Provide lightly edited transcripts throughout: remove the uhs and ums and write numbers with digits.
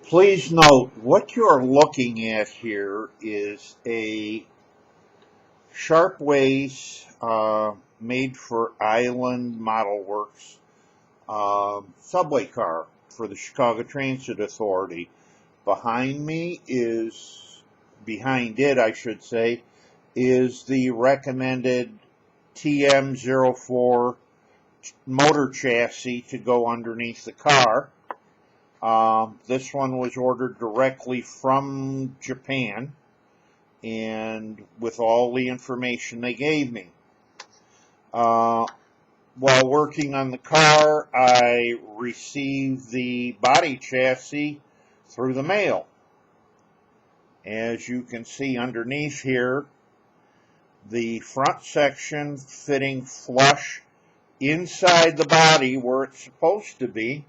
Please note what you're looking at here is a Sharpways made for Island Model Works subway car for the Chicago Transit Authority. Behind it, I should say, is the recommended TM04 motor chassis to go underneath the car. This one was ordered directly from Japan and with all the information they gave me. While working on the car, I received the body chassis through the mail. As you can see underneath here, the front section fitting flush inside the body where it's supposed to be,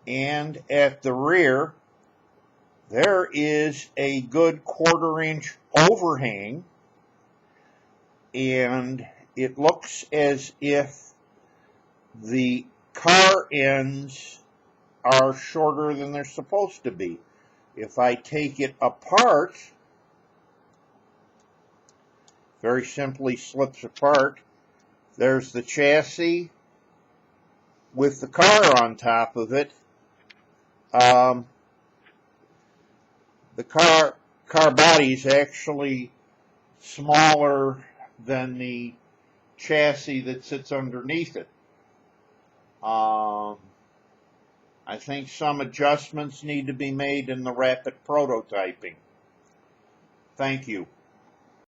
and at the rear there is a good 1/4 inch overhang, and it looks as if the car ends are shorter than they're supposed to be. If I take it apart, very simply slips apart. There's the chassis with the car on top of it. The car body is actually smaller than the chassis that sits underneath it. I think some adjustments need to be made in the rapid prototyping. Thank you.